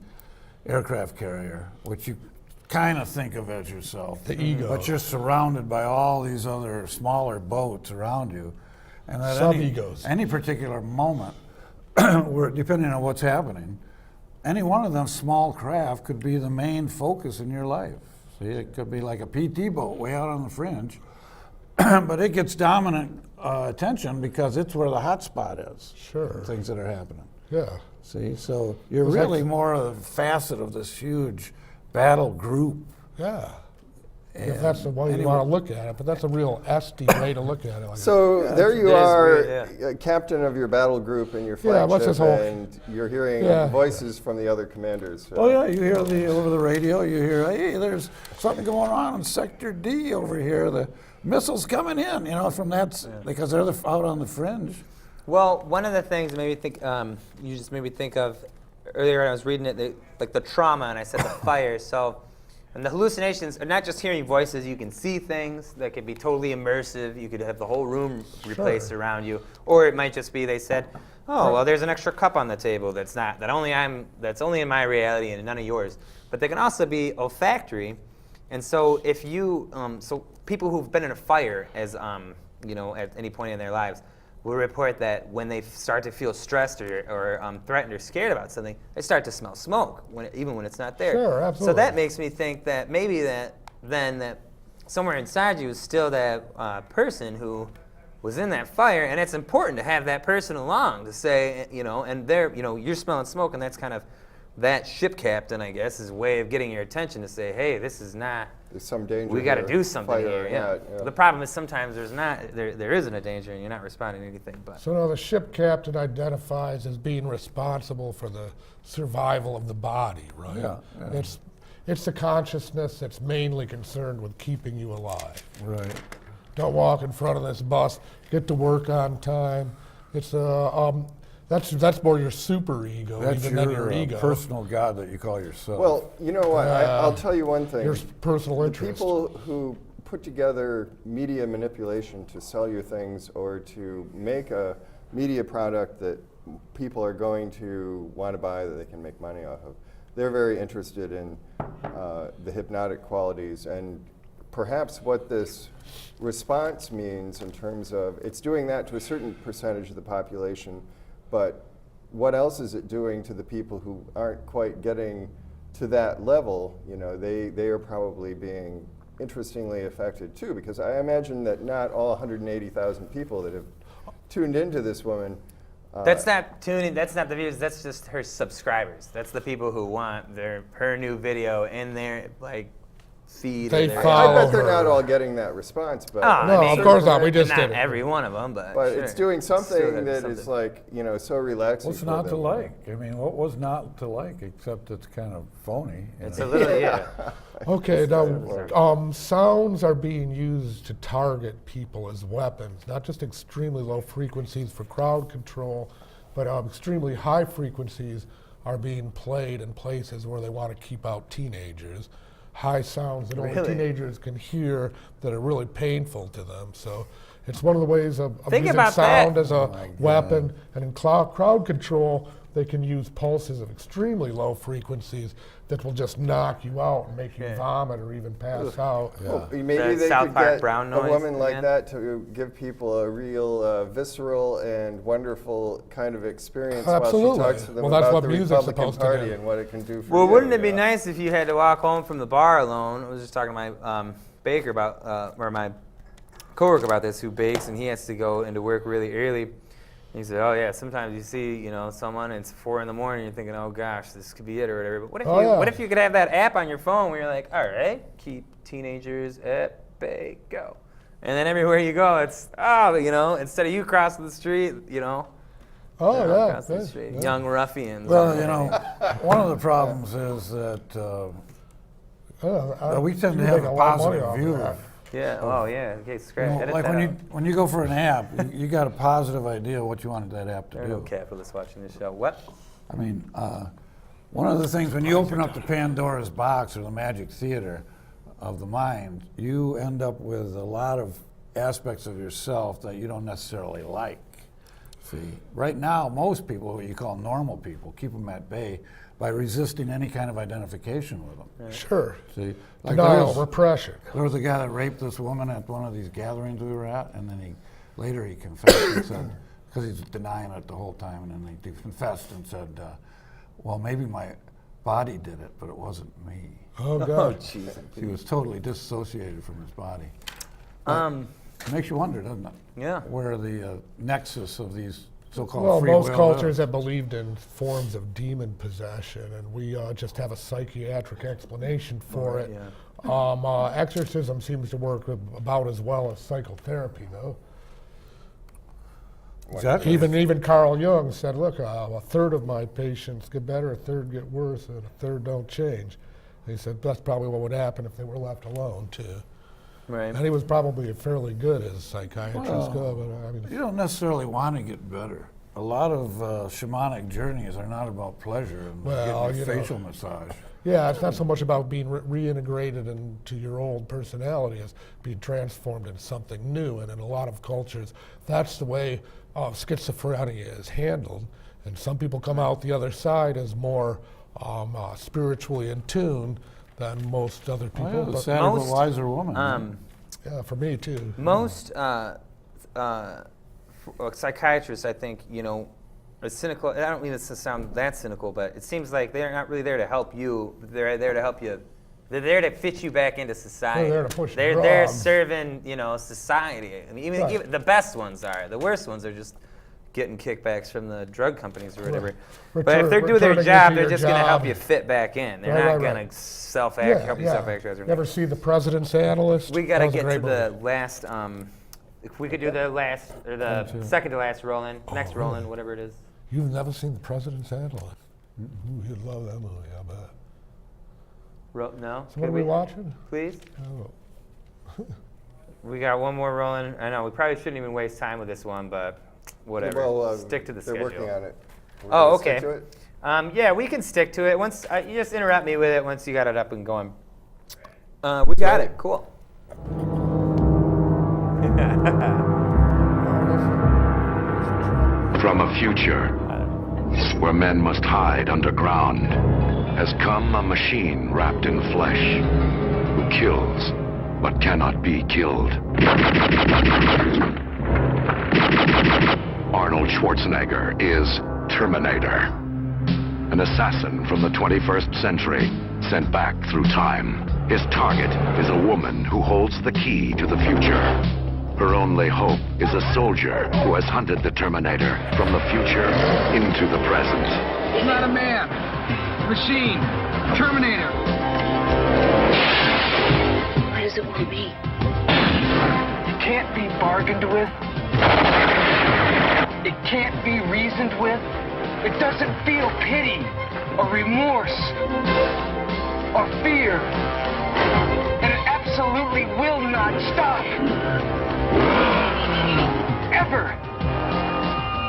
aircraft carrier, which you kind of think of as yourself. The ego. But you're surrounded by all these other smaller boats around you. And at Sub-egos. any particular moment, where, depending on what's happening, any one of them small craft could be the main focus in your life. See, it could be like a PT boat way out on the fringe, but it gets dominant attention because it's where the hot spot is. Sure. Things that are happening. Yeah. See, so you're really more of a facet of this huge battle group. Yeah. If that's the way you want to look at it, but that's a real S.E.E. way to look at it. Like So there you it is are, weird, captain of your battle group in your Yeah, what's flagship, this whole- and you're hearing Yeah. voices from the other commanders. Oh yeah, you hear over the radio, you hear, hey, there's something going on in Sector D over here. The missiles coming in, you know, from that, because they're out on the fringe. Well, one of the things that made me think, you just made me think of earlier when I was reading it, like the trauma, and I said the fire. So, and the hallucinations are not just hearing voices. You can see things that could be totally immersive. You could have the whole room replaced around you, or it might just be they said, "Oh, well, there's an extra cup on the table that's only in my reality and none of yours." But they can also be olfactory, and so if you, so people who've been in a fire, as you know, at any point in their lives, will report that when they start to feel stressed or threatened or scared about something, they start to smell smoke, even when it's not there. Sure, absolutely. So that makes me think that maybe that somewhere inside you is still that person who was in that fire, and it's important to have that person along to say, you know, and you're smelling smoke, and that's kind of that ship captain, I guess, is a way of getting your attention to say, hey, this is not. There's some danger. We got to here, do something fire here. or Yeah. not, The problem is sometimes there isn't a danger, and you're not responding to anything. But So now the ship captain identifies as being responsible for the survival of the body, right? Yeah, yeah. It's the consciousness that's mainly concerned with keeping you alive. Right. Don't walk in front of this bus. Get to work on time. It's that's more your super ego That's even than your your ego. personal God that you call yourself. Well, you know what? I'll tell you one thing. Your personal The interest. people who put together media manipulation to sell you things or to make a media product that people are going to want to buy that they can make money off of, they're very interested in the hypnotic qualities and perhaps what this response means in terms of it's doing that to a certain percentage of the population, but what else is it doing to the people who aren't quite getting to that level? You know, they are probably being interestingly affected too, because I imagine that not all 180,000 people that have tuned into this woman. that's not tuning. That's not the viewers. That's just her subscribers. That's the people who want her new video in their feed. They or follow I bet they're her. not all getting that response, but No, of course not. We just not did it. every one of them, but But sure. it's doing Still something gotta be that something. is like, you know, so relaxing. What's for not to them. like? I mean, what was not to like except it's kind of phony. you It's know? a little yeah. Okay, now sounds are being used to target people as weapons, not just extremely low frequencies for crowd control, but extremely high frequencies are being played in places where they want to keep out teenagers. High sounds that only Really? teenagers can hear that are really painful to them. So it's one of the ways of Think using about sound that. as a weapon. And in crowd control, they can use pulses of extremely low frequencies that will just knock you out and make you vomit or even pass out. Well, maybe That they South could Park get brown a noise woman like again? that to give people a real visceral and wonderful kind of experience while Absolutely. she talks to them Well, that's about what the music's Republican supposed to Party do. and what it can do for Well, you. wouldn't it be yeah. nice if you had to walk home from the bar alone? I was just talking to my baker about, or my coworker about this, who bakes, and he has to go into work really early. He said, "Oh yeah, sometimes you see, someone, and it's 4 in the morning, you're thinking, oh gosh, this could be it or whatever. But what if you could have that app on your phone where you're like, all right, keep teenagers at bay, go, and then everywhere you go, it's instead of you crossing the street, across the street, young ruffians. Well, one of the problems is that we tend to have a positive view of. Yeah. Oh, yeah. Okay. Scratch. Edit Like that when you go for an app, you got a positive idea of what you wanted that app to There are do. no capitalists watching this show. What? I mean, one of the things when you open up the Pandora's box or the magic theater of the mind, you end up with a lot of aspects of yourself that you don't necessarily like. See, right now, most people, what you call normal people, keep them at bay by resisting any kind of identification with them. Sure. See, like Denial, repression. there was a guy that raped this woman at one of these gatherings we were at, and then later he confessed and said, because he's denying it the whole time, and then he confessed and said, well, maybe my body did it, but it wasn't me. Oh, God. Oh, jeez. He was totally disassociated from his body. It makes you wonder, doesn't it? Yeah. Where the nexus of these so-called Well, free most will cultures is. have believed in forms of demon possession, and we just have a psychiatric explanation for it. Yeah. Exorcism seems to work about as well as psychotherapy, though. Exactly. Even Carl Jung said, look, a third of my patients get better, a third get worse, and a third don't change. And he said that's probably what would happen if they were left alone, too. Right. And he was probably fairly good as a psychiatrist. You don't necessarily want to get better. A lot of shamanic journeys are not about pleasure and getting a facial massage. Yeah, it's not so much about being reintegrated into your old personality as being transformed into something new. And in a lot of cultures, that's the way schizophrenia is handled. And some people come out the other side as more spiritually in tune than most other people. Oh, yeah, the sadder but wiser woman. Yeah, for me too. Most psychiatrists, I think, are cynical. I don't mean this to sound that cynical, but it seems like they're not really there to help you. They're there to help you. They're there to fit you back into society. They're there to push They're drugs. serving, society. I mean, even the best ones are. The worst ones are just getting kickbacks from the drug companies or whatever. But if they're doing their job, they're just going to help you fit back in. They're not going to help you self-actualize. You ever see The President's Analyst? We got to get to the last. If we could do the last or the second to last roll-in, next roll-in, whatever it is. You've never seen The President's Analyst? Ooh, you'd love that movie, I bet. No. So what are we watching? Please. Oh. We got one more rolling. I know we probably shouldn't even waste time with this one, but whatever. Well, stick to the they're schedule. working on it. Oh, okay. Stick to it? Yeah, we can stick to it. Once you just interrupt me with it once you got it up and going. We got it. Cool. From a future where men must hide underground has come a machine wrapped in flesh who kills but cannot be killed. Arnold Schwarzenegger is Terminator, an assassin from the 21st century sent back through time. His target is a woman who holds the key to the future. Her only hope is a soldier who has hunted the Terminator from the future into the present. He's not a man. Machine. Terminator. What does it want to be? It can't be bargained with. It can't be reasoned with. It doesn't feel pity or remorse or fear. And it absolutely will not stop. Ever.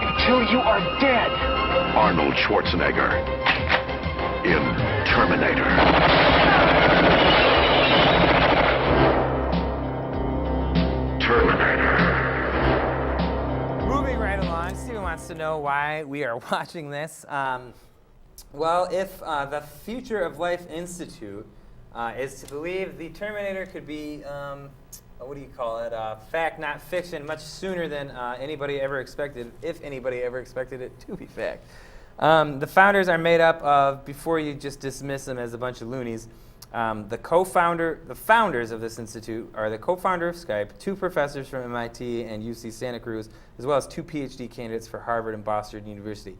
Until you are dead. Arnold Schwarzenegger in Terminator. Moving right along, Stephen wants to know why we are watching this. Well, if the Future of Life Institute is to believe the Terminator could be, what do you call it, fact, not fiction, much sooner than anybody ever expected, if anybody ever expected it to be fact. The founders are made up of, before you just dismiss them as a bunch of loonies, the founders of this institute are the co-founder of Skype, 2 professors from MIT and UC Santa Cruz, as well as 2 PhD candidates for Harvard and Boston University.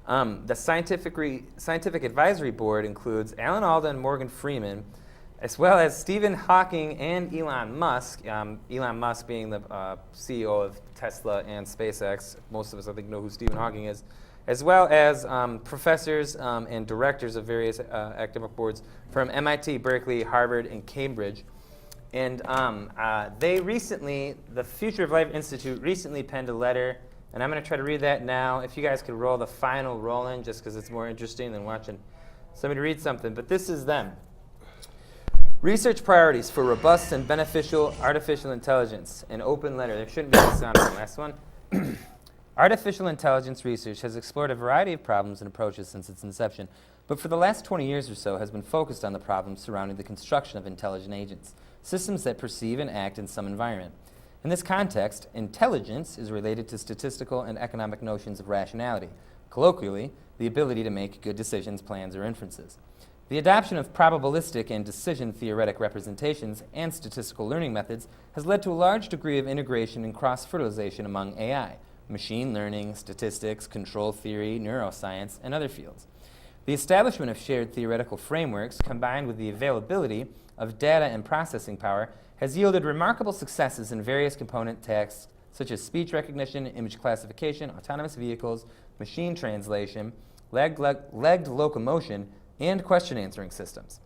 The scientific advisory board includes Alan Alda and Morgan Freeman, as well as Stephen Hawking and Elon Musk. Elon Musk being the CEO of Tesla and SpaceX. Most of us, I think, know who Stephen Hawking is. As well as professors and directors of various academic boards from MIT, Berkeley, Harvard, and Cambridge. And the Future of Life Institute recently penned a letter, and I'm going to try to read that now. If you guys could roll the final roll-in, just because it's more interesting than watching somebody read something. But this is them. Research priorities for robust and beneficial artificial intelligence. An open letter. There shouldn't be a sound on the last one. Artificial intelligence research has explored a variety of problems and approaches since its inception, but for the last 20 years or so has been focused on the problems surrounding the construction of intelligent agents, systems that perceive and act in some environment. In this context, intelligence is related to statistical and economic notions of rationality, colloquially, the ability to make good decisions, plans, or inferences. The adoption of probabilistic and decision-theoretic representations and statistical learning methods has led to a large degree of integration and cross-fertilization among AI, machine learning, statistics, control theory, neuroscience, and other fields. The establishment of shared theoretical frameworks, combined with the availability of data and processing power, has yielded remarkable successes in various component tasks such as speech recognition, image classification, autonomous vehicles, machine translation, legged locomotion, and question-answering systems.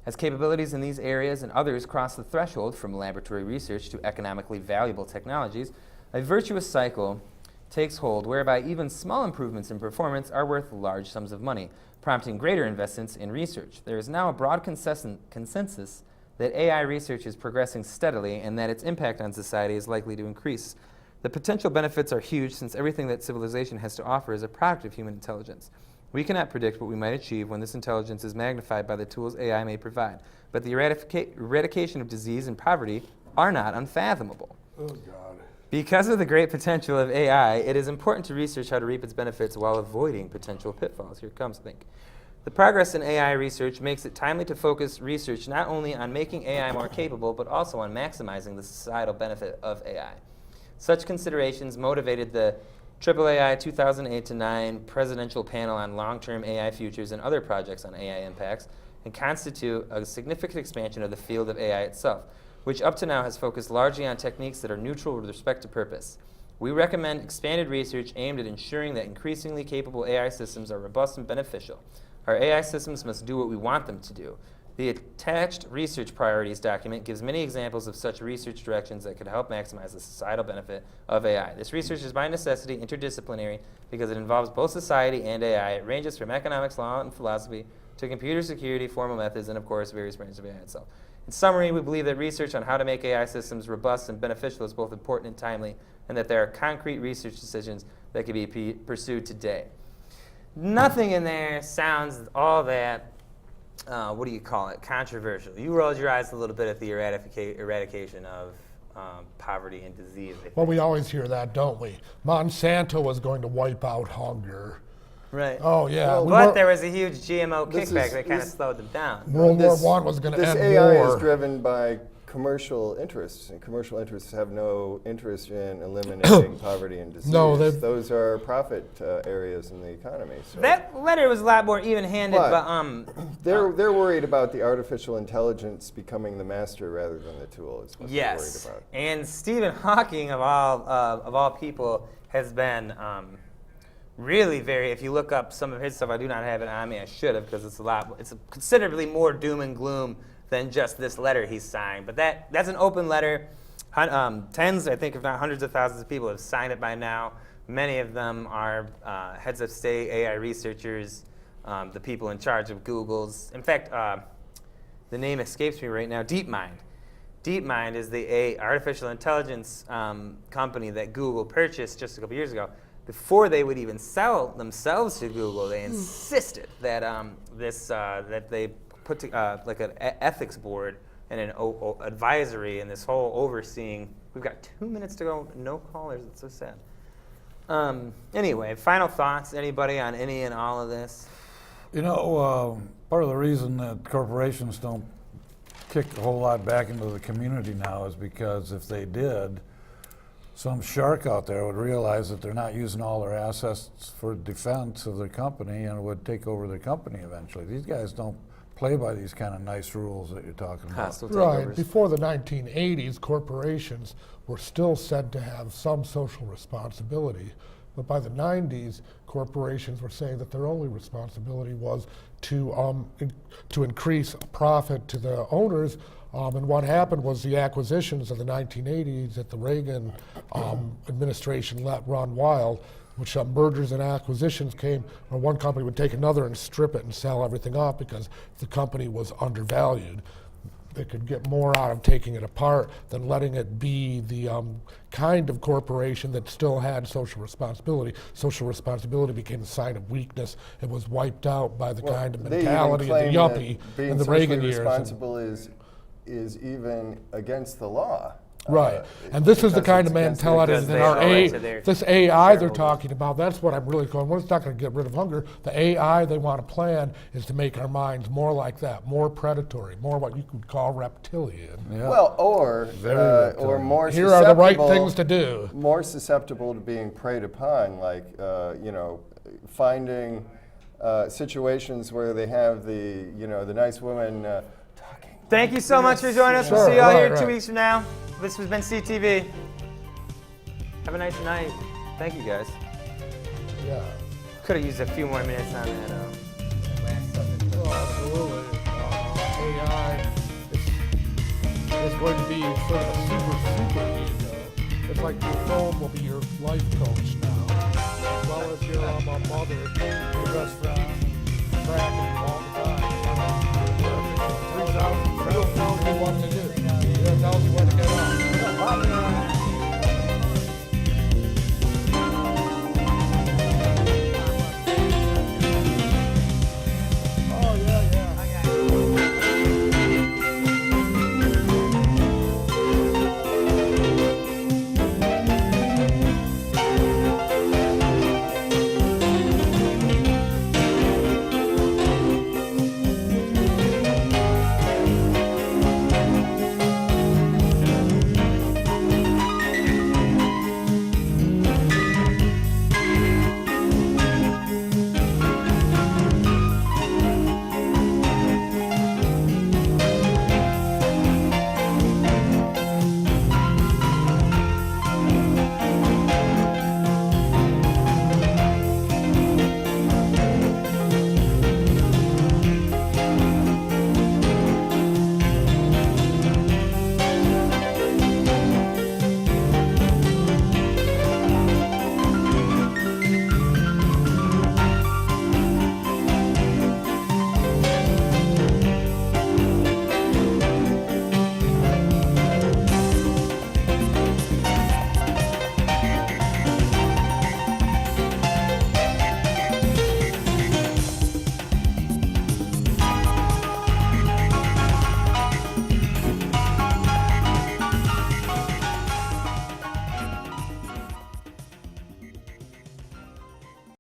As capabilities in these areas and others cross the threshold from laboratory research to economically valuable technologies, a virtuous cycle takes hold whereby even small improvements in performance are worth large sums of money, prompting greater investments in research. There is now a broad consensus that AI research is progressing steadily and that its impact on society is likely to increase. The potential benefits are huge since everything that civilization has to offer is a product of human intelligence. We cannot predict what we might achieve when this intelligence is magnified by the tools AI may provide, but the eradication of disease and poverty are not unfathomable. Oh, God. Because of the great potential of AI, it is important to research how to reap its benefits while avoiding potential pitfalls. Here it comes, I think. The progress in AI research makes it timely to focus research not only on making AI more capable, but also on maximizing the societal benefit of AI. Such considerations motivated the AAAI 2008-9 Presidential Panel on Long-Term AI Futures and other projects on AI impacts, and constitute a significant expansion of the field of AI itself, which up to now has focused largely on techniques that are neutral with respect to purpose. We recommend expanded research aimed at ensuring that increasingly capable AI systems are robust and beneficial. Our AI systems must do what we want them to do. The attached research priorities document gives many examples of such research directions that could help maximize the societal benefit of AI. This research is by necessity interdisciplinary because it involves both society and AI. It ranges from economics, law, and philosophy to computer security, formal methods, and of course, various branches of AI itself. In summary, we believe that research on how to make AI systems robust and beneficial is both important and timely, and that there are concrete research decisions that can be pursued today. Nothing in there sounds all that, what do you call it, controversial. You rolled your eyes a little bit at the eradication of poverty and disease. Well, we always hear that, don't we? Monsanto was going to wipe out hunger. Right. Oh, yeah. Well, but there was a huge GMO kickback that kind of slowed them down. World War I was going to end war. This AI is driven by commercial interests, and commercial interests have no interest in eliminating poverty and disease. No, those are profit areas in the economy. So. That letter was a lot more even-handed, but they're worried about the artificial intelligence becoming the master rather than the tool. Is what they're worried about. And Stephen Hawking, of all people, has been really very. If you look up some of his stuff, I do not have it on me. I should have, because it's considerably more doom and gloom than just this letter he's signed. But that's an open letter. Tens, I think, if not hundreds of thousands of people have signed it by now. Many of them are heads of state, AI researchers, the people in charge of Google's. In fact, the name escapes me right now, DeepMind. DeepMind is the artificial intelligence company that Google purchased just a couple years ago. before they would even sell themselves to Google, they insisted that that they put like an ethics board and an advisory and this whole overseeing. We've got 2 minutes to go. No callers. It's so sad. Anyway, final thoughts. Anybody on any and all of this? You know, part of the reason that corporations don't kick a whole lot back into the community now is because if they did, some shark out there would realize that they're not using all their assets for defense of their company and would take over their company eventually. These guys don't play by these kind of nice rules that you're talking about. Right. Before the 1980s, corporations were still said to have some social responsibility. But by the 90s, corporations were saying that their only responsibility was to increase profit to the owners. And what happened was the acquisitions of the 1980s that the Reagan administration let run wild, which mergers and acquisitions came where one company would take another and strip it and sell everything off because the company was undervalued. They could get more out of taking it apart than letting it be the kind of corporation that still had social responsibility. Social responsibility became a sign of weakness. It was wiped out by the kind of mentality of the yuppie in the Reagan years. Being responsible is even against the law. Right, and this is the kind of mentality that this AI they're talking about, that's what I'm really going, well, it's not going to get rid of hunger. The AI they want to plan is to make our minds more like that, more predatory, more what you could call reptilian. Yeah. Well, or more Here are the right things to do. More susceptible to being preyed upon, like, finding situations where they have the nice woman talking. Thank you so much for joining us. We'll see you all here 2 weeks from now. This has been CTV. Have a nice night. Thank you, guys. Yeah. Could have used a few more minutes on that last subject. Oh, absolutely. AI is going to be sort of a super ego. It's like your phone will be your life coach now, as well as your mother, your best friend, tracking you all the time. 3,000 tells you what to do. It tells you where to get off.